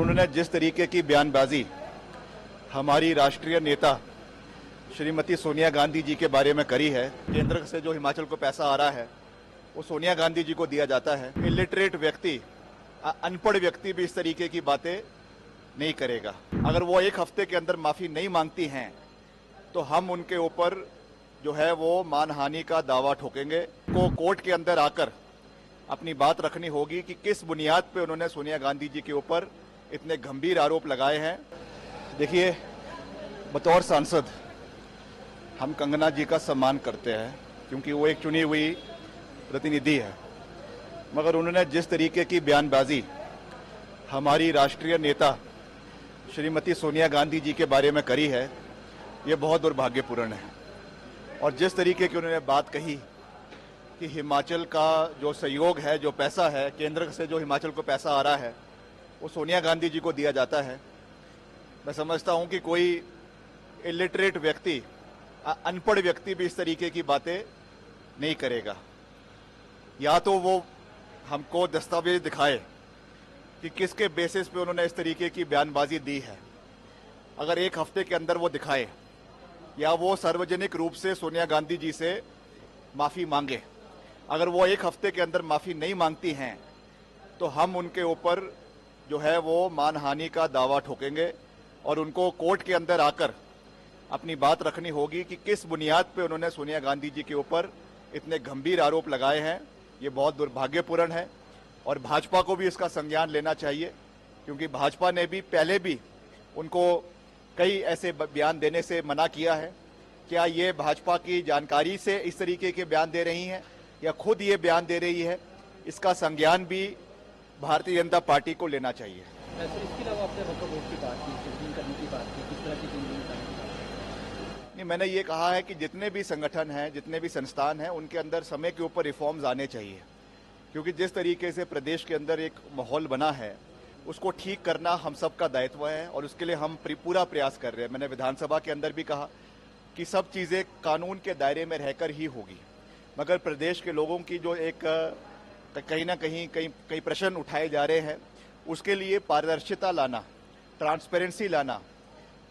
उन्होंने जिस तरीके की बयानबाजी हमारी राष्ट्रीय नेता श्रीमती सोनिया गांधी जी के बारे में करी है, केंद्र से जो हिमाचल को पैसा आ रहा है वो सोनिया गांधी जी को दिया जाता है। इलिटरेट व्यक्ति, अनपढ़ व्यक्ति भी इस तरीके की बातें नहीं करेगा। अगर वो एक हफ्ते के अंदर माफी नहीं मांगती हैं तो हम उनके ऊपर जो है वो मानहानि का दावा ठोकेंगे। को कोर्ट के अंदर आकर अपनी बात रखनी होगी कि किस बुनियाद पे उन्होंने सोनिया गांधी जी के ऊपर इतने गंभीर आरोप लगाए हैं। देखिए, बतौर सांसद हम कंगना जी का सम्मान करते हैं क्योंकि वो एक चुनी हुई प्रतिनिधि है, मगर उन्होंने जिस तरीके की बयानबाजी हमारी राष्ट्रीय नेता श्रीमती सोनिया गांधी जी के बारे में करी है, ये बहुत दुर्भाग्यपूर्ण है। और जिस तरीके की उन्होंने बात कही कि हिमाचल का जो सहयोग है, जो पैसा है, केंद्र से जो हिमाचल को पैसा आ रहा है वो सोनिया गांधी जी को दिया जाता है। मैं समझता हूं कि कोई इलिटरेट व्यक्ति, अनपढ़ व्यक्ति भी इस तरीके की बातें नहीं करेगा। या तो वो हमको दस्तावेज दिखाए कि किसके बेसिस पे उन्होंने इस तरीके की बयानबाजी दी है। अगर एक हफ्ते के अंदर वो दिखाए या वो सार्वजनिक रूप से सोनिया गांधी जी से माफी मांगे। अगर वो एक हफ्ते के अंदर माफी नहीं मांगती हैं तो हम उनके ऊपर जो है वो मानहानि का दावा ठोकेंगे और उनको कोर्ट के अंदर आकर अपनी बात रखनी होगी कि किस बुनियाद पे उन्होंने सोनिया गांधी जी के ऊपर इतने गंभीर आरोप लगाए हैं। ये बहुत दुर्भाग्यपूर्ण है और भाजपा को भी इसका संज्ञान लेना चाहिए, क्योंकि भाजपा ने भी पहले भी उनको कई ऐसे बयान देने से मना किया है। क्या ये भाजपा की जानकारी से इस तरीके के बयान दे रही हैं या खुद ये बयान दे रही है? इसका संज्ञान भी भारतीय जनता पार्टी को लेना चाहिए। इसके अलावा आपने वोट की बात की, चेंजिंग करने की बात की, किस तरह की चेंजिंग करने की बात? नहीं, मैंने ये कहा है कि जितने भी संगठन हैं, जितने भी संस्थान हैं, उनके अंदर समय के ऊपर रिफॉर्म्स आने चाहिए, क्योंकि जिस तरीके से प्रदेश के अंदर एक माहौल बना है उसको ठीक करना हम सबका दायित्व है और उसके लिए हम पूरा प्रयास कर रहे हैं। मैंने विधानसभा के अंदर भी कहा कि सब चीज़ें कानून के दायरे में रहकर ही होगी, मगर प्रदेश के लोगों की जो एक कहीं ना कहीं प्रश्न उठाए जा रहे हैं, उसके लिए पारदर्शिता लाना, ट्रांसपेरेंसी लाना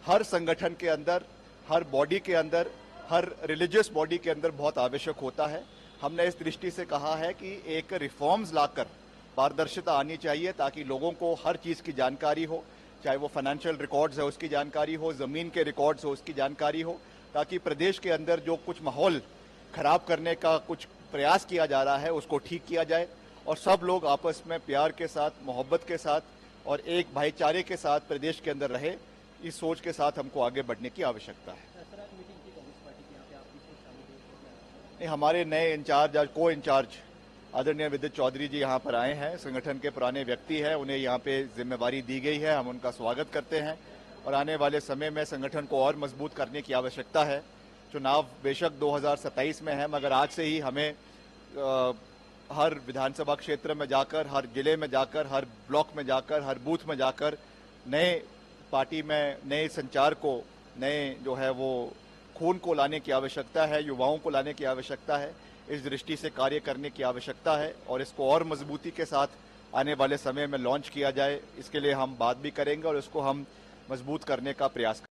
हर संगठन के अंदर, हर बॉडी के अंदर, हर रिलीजियस बॉडी के अंदर बहुत आवश्यक होता है। हमने इस दृष्टि से कहा है कि एक रिफॉर्म्स लाकर पारदर्शिता आनी चाहिए ताकि लोगों को हर चीज़ की जानकारी हो, चाहे वो फाइनेंशियल रिकॉर्ड्स है उसकी जानकारी हो, ज़मीन के रिकॉर्ड्स हो उसकी जानकारी हो, ताकि प्रदेश के अंदर जो कुछ माहौल खराब करने का कुछ प्रयास किया जा रहा है उसको ठीक किया जाए और सब लोग आपस में प्यार के साथ, मोहब्बत के साथ और एक भाईचारे के साथ प्रदेश के अंदर रहे। इस सोच के साथ हमको आगे बढ़ने की आवश्यकता है। नहीं, हमारे नए इंचार्ज, आज को इंचार्ज आदरणीय विद्युत चौधरी जी यहाँ पर आए हैं। संगठन के पुराने व्यक्ति हैं, उन्हें यहाँ पे जिम्मेवारी दी गई है, हम उनका स्वागत करते हैं और आने वाले समय में संगठन को और मजबूत करने की आवश्यकता है। चुनाव बेशक 2027 में है, मगर आज से ही हमें हर विधानसभा क्षेत्र में जाकर, हर जिले में जाकर, हर ब्लॉक में जाकर, हर बूथ में जाकर नए पार्टी में नए संचार को, नए जो है वो खून को लाने की आवश्यकता है, युवाओं को लाने की आवश्यकता है। इस दृष्टि से कार्य करने की आवश्यकता है और इसको और मजबूती के साथ आने वाले समय में लॉन्च किया जाए, इसके लिए हम बात भी करेंगे और इसको हम मजबूत करने का प्रयास करेंगे।